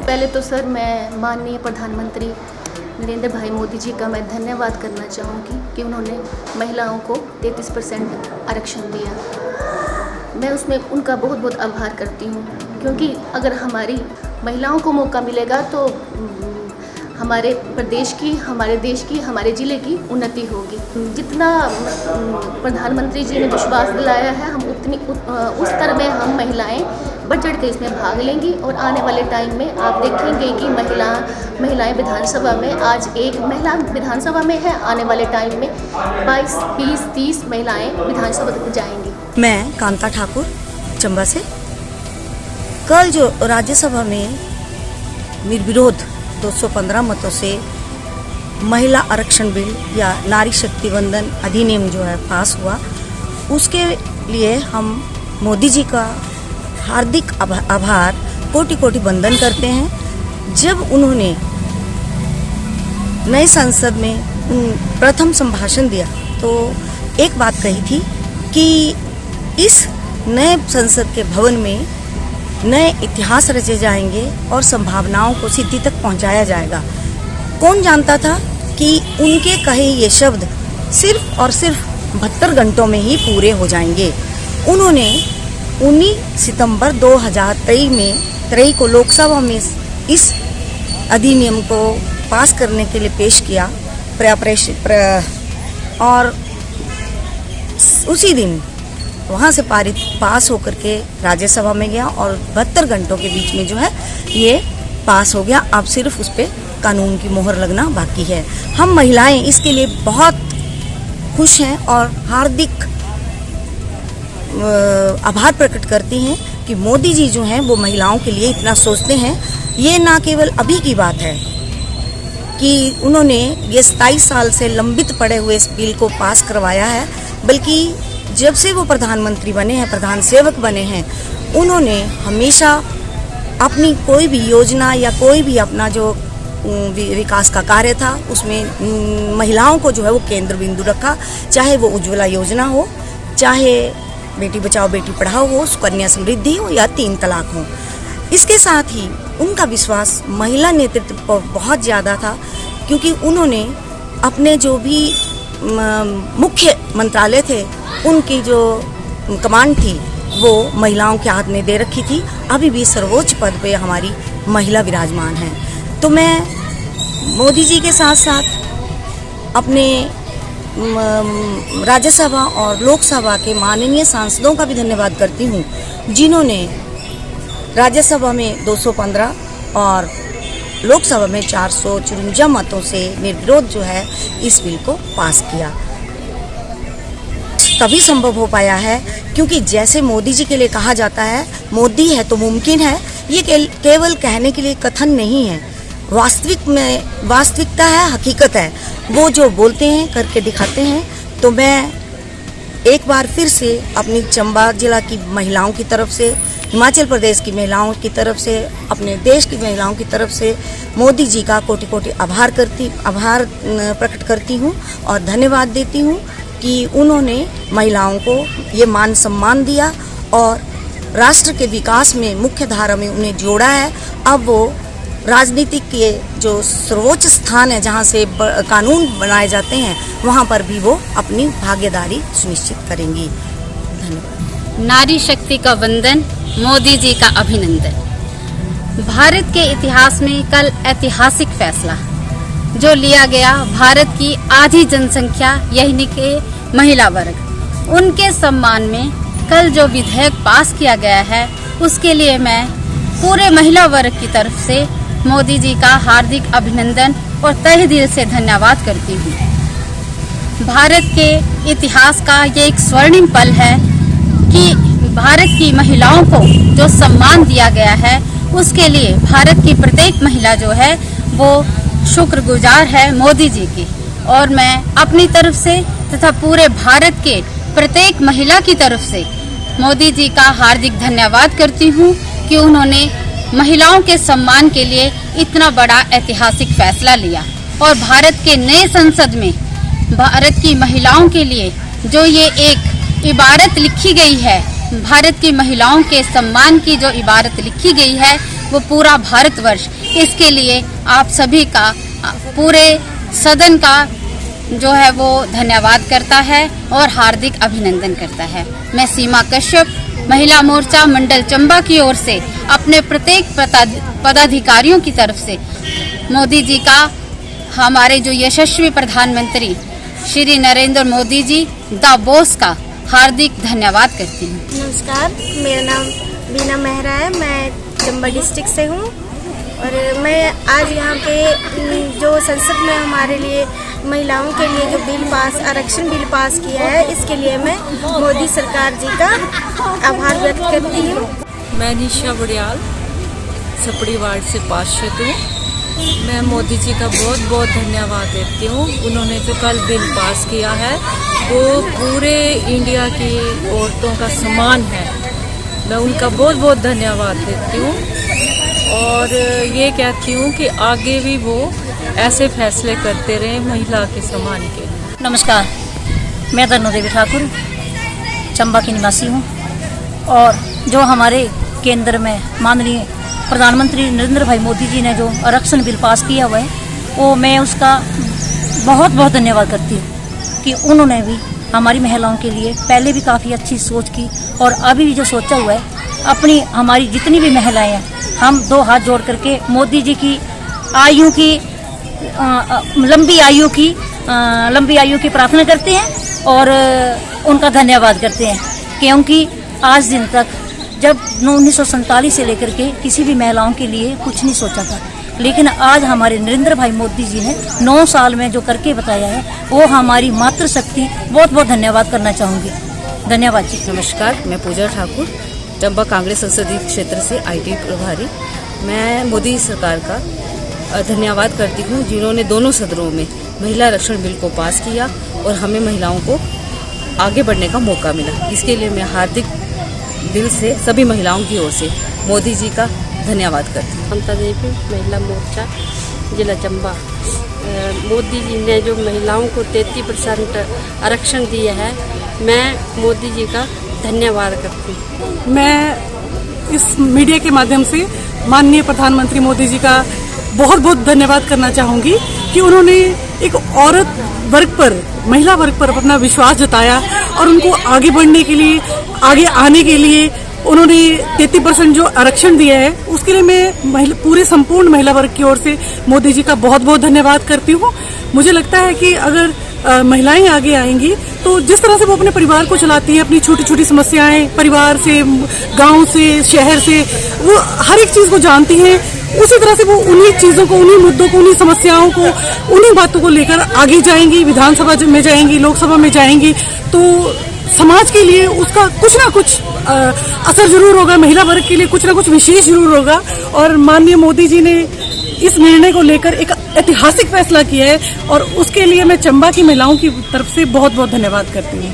पहले तो सर मैं माननीय प्रधानमंत्री नरेंद्र भाई मोदी जी का मैं धन्यवाद करना चाहूँगी कि उन्होंने महिलाओं को 33% आरक्षण दिया। मैं उसमें उनका बहुत बहुत आभार करती हूँ, क्योंकि अगर हमारी महिलाओं को मौका मिलेगा तो हमारे प्रदेश की, हमारे देश की, हमारे ज़िले की उन्नति होगी। जितना प्रधानमंत्री जी ने विश्वास दिलाया है, हम उस तरह में हम महिलाएं बढ़ चढ़ के इसमें भाग लेंगी और आने वाले टाइम में आप देखेंगे कि महिलाएं विधानसभा में, आज एक महिला विधानसभा में है, आने वाले टाइम में 22, 20, 30 महिलाएं विधानसभा तक जाएंगी। मैं कांता ठाकुर चंबा से। कल जो राज्यसभा में निर्विरोध 215 मतों से महिला आरक्षण बिल या नारी शक्ति वंदन अधिनियम जो है पास हुआ, उसके लिए हम मोदी जी का हार्दिक आभार कोटि कोटि वंदन करते हैं। जब उन्होंने नए संसद में प्रथम संभाषण दिया तो एक बात कही थी कि इस नए संसद के भवन में नए इतिहास रचे जाएंगे और संभावनाओं को सिद्धि तक पहुंचाया जाएगा। कौन जानता था कि उनके कहे ये शब्द सिर्फ और सिर्फ 72 घंटों में ही पूरे हो जाएंगे। उन्होंने 19 सितंबर 2023 को लोकसभा में इस अधिनियम को पास करने के लिए पेश किया और उसी दिन वहाँ से पास होकर के राज्यसभा में गया और 72 घंटों के बीच में जो है ये पास हो गया। अब सिर्फ उस पर कानून की मोहर लगना बाकी है। हम महिलाएं इसके लिए बहुत खुश हैं और हार्दिक आभार प्रकट करती हैं कि मोदी जी जो हैं वो महिलाओं के लिए इतना सोचते हैं। ये ना केवल अभी की बात है कि उन्होंने ये 27 साल से लंबित पड़े हुए इस बिल को पास करवाया है, बल्कि जब से वो प्रधानमंत्री बने हैं, प्रधान सेवक बने हैं, उन्होंने हमेशा अपनी कोई भी योजना या कोई भी अपना जो विकास का कार्य था उसमें महिलाओं को जो है वो केंद्र बिंदु रखा। चाहे वो उज्ज्वला योजना हो, चाहे बेटी बचाओ बेटी पढ़ाओ हो, सुकन्या समृद्धि हो या 3 तलाक हो। इसके साथ ही उनका विश्वास महिला नेतृत्व पर बहुत ज़्यादा था, क्योंकि उन्होंने अपने जो भी मुख्य मंत्रालय थे उनकी जो कमांड थी वो महिलाओं के हाथ में दे रखी थी। अभी भी सर्वोच्च पद पे हमारी महिला विराजमान है। तो मैं मोदी जी के साथ साथ अपने राज्यसभा और लोकसभा के माननीय सांसदों का भी धन्यवाद करती हूँ, जिन्होंने राज्यसभा में 215 और लोकसभा में 454 मतों से निर्विरोध जो है इस बिल को पास किया। तभी संभव हो पाया है क्योंकि जैसे मोदी जी के लिए कहा जाता है, मोदी है तो मुमकिन है। ये केवल कहने के लिए कथन नहीं है, वास्तविकता है, हकीकत है। वो जो बोलते हैं करके दिखाते हैं। तो मैं एक बार फिर से अपनी चंबा जिला की महिलाओं की तरफ से, हिमाचल प्रदेश की महिलाओं की तरफ से, अपने देश की महिलाओं की तरफ से मोदी जी का कोटि कोटि आभार प्रकट करती हूँ और धन्यवाद देती हूँ कि उन्होंने महिलाओं को ये मान सम्मान दिया और राष्ट्र के विकास में मुख्य धारा में उन्हें जोड़ा है। अब वो राजनीतिक के जो सर्वोच्च स्थान है जहाँ से कानून बनाए जाते हैं वहाँ पर भी वो अपनी भागीदारी सुनिश्चित करेंगी। धन्यवाद। नारी शक्ति का वंदन, मोदी जी का अभिनंदन। भारत के इतिहास में कल ऐतिहासिक फैसला जो लिया गया, भारत की आधी जनसंख्या यानी कि महिला वर्ग, उनके सम्मान में कल जो विधेयक पास किया गया है उसके लिए मैं पूरे महिला वर्ग की तरफ से मोदी जी का हार्दिक अभिनंदन और तहे दिल से धन्यवाद करती हूँ। भारत के इतिहास का ये एक स्वर्णिम पल है कि भारत की महिलाओं को जो सम्मान दिया गया है उसके लिए भारत की प्रत्येक महिला जो है वो शुक्रगुजार है मोदी जी की। और मैं अपनी तरफ से तथा पूरे भारत के प्रत्येक महिला की तरफ से मोदी जी का हार्दिक धन्यवाद करती हूँ कि उन्होंने महिलाओं के सम्मान के लिए इतना बड़ा ऐतिहासिक फैसला लिया। और भारत के नए संसद में भारत की महिलाओं के लिए जो ये एक इबारत लिखी गई है, भारत की महिलाओं के सम्मान की जो इबारत लिखी गई है वो पूरा भारतवर्ष इसके लिए आप सभी का, पूरे सदन का जो है वो धन्यवाद करता है और हार्दिक अभिनंदन करता है। मैं सीमा कश्यप, महिला मोर्चा मंडल चंबा की ओर से अपने प्रत्येक पदाधिकारियों की तरफ से मोदी जी का, हमारे जो यशस्वी प्रधानमंत्री श्री नरेंद्र मोदी जी द बॉस का हार्दिक धन्यवाद करती हूँ। नमस्कार, मेरा नाम बीना मेहरा है, मैं चंबा डिस्ट्रिक्ट से हूँ और मैं आज यहाँ पे जो संसद में हमारे लिए महिलाओं के लिए जो आरक्षण बिल पास किया है, इसके लिए मैं मोदी सरकार जी का आभार व्यक्त करती हूँ। मैं निशा बुड़ियाल सपड़ी वार्ड से पार्षद हूँ। मैं मोदी जी का बहुत बहुत धन्यवाद देती हूँ। उन्होंने जो कल बिल पास किया है वो पूरे इंडिया की औरतों का सम्मान है। मैं उनका बहुत बहुत धन्यवाद देती हूँ और ये कहती हूँ कि आगे भी वो ऐसे फैसले करते रहे महिला के सम्मान के लिए। नमस्कार, मैं तनु देवी ठाकुर चंबा की निवासी हूँ और जो हमारे केंद्र में माननीय प्रधानमंत्री नरेंद्र भाई मोदी जी ने जो आरक्षण बिल पास किया हुआ है वो मैं उसका बहुत बहुत धन्यवाद करती हूँ कि उन्होंने भी हमारी महिलाओं के लिए पहले भी काफ़ी अच्छी सोच की और अभी भी जो सोचा हुआ है, अपनी हमारी जितनी भी महिलाएं हैं हम दो हाथ जोड़ करके मोदी जी की आयु की लंबी आयु की प्रार्थना करते हैं और उनका धन्यवाद करते हैं क्योंकि आज दिन तक जब 1947 से लेकर के किसी भी महिलाओं के लिए कुछ नहीं सोचा था, लेकिन आज हमारे नरेंद्र भाई मोदी जी ने 9 साल में जो करके बताया है वो हमारी मातृशक्ति, बहुत बहुत धन्यवाद करना चाहूँगी। धन्यवाद जी। नमस्कार, मैं पूजा ठाकुर चंबा कांग्रेस संसदीय क्षेत्र से IT प्रभारी। मैं मोदी सरकार का धन्यवाद करती हूँ जिन्होंने दोनों सदनों में महिला आरक्षण बिल को पास किया और हमें महिलाओं को आगे बढ़ने का मौका मिला। इसके लिए मैं हार्दिक दिल से सभी महिलाओं की ओर से मोदी जी का धन्यवाद करती हूँ। ममता देवी, महिला मोर्चा जिला चंबा। मोदी जी ने जो महिलाओं को 33% आरक्षण दिया है, मैं मोदी जी का धन्यवाद करती हूँ। मैं इस मीडिया के माध्यम से माननीय प्रधानमंत्री मोदी जी का बहुत बहुत धन्यवाद करना चाहूँगी कि उन्होंने एक औरत वर्ग पर, महिला वर्ग पर अपना विश्वास जताया और उनको आगे बढ़ने के लिए, आगे आने के लिए उन्होंने 33% जो आरक्षण दिया है उसके लिए मैं पूरे संपूर्ण महिला वर्ग की ओर से मोदी जी का बहुत बहुत धन्यवाद करती हूँ। मुझे लगता है कि अगर महिलाएं आगे आएंगी तो जिस तरह से वो अपने परिवार को चलाती हैं, अपनी छोटी छोटी समस्याएं परिवार से, गांव से, शहर से, वो हर एक चीज को जानती हैं, उसी तरह से वो उन्हीं चीजों को, उन्हीं मुद्दों को, उन्हीं समस्याओं को, उन्हीं बातों को लेकर आगे जाएंगी, विधानसभा में जाएंगी, लोकसभा में जाएंगी, तो समाज के लिए उसका कुछ ना कुछ असर जरूर होगा, महिला वर्ग के लिए कुछ ना कुछ विशेष जरूर होगा। और माननीय मोदी जी ने इस निर्णय को लेकर एक ऐतिहासिक फैसला किया है और उसके लिए मैं चंबा की महिलाओं की तरफ से बहुत बहुत धन्यवाद करती हूँ।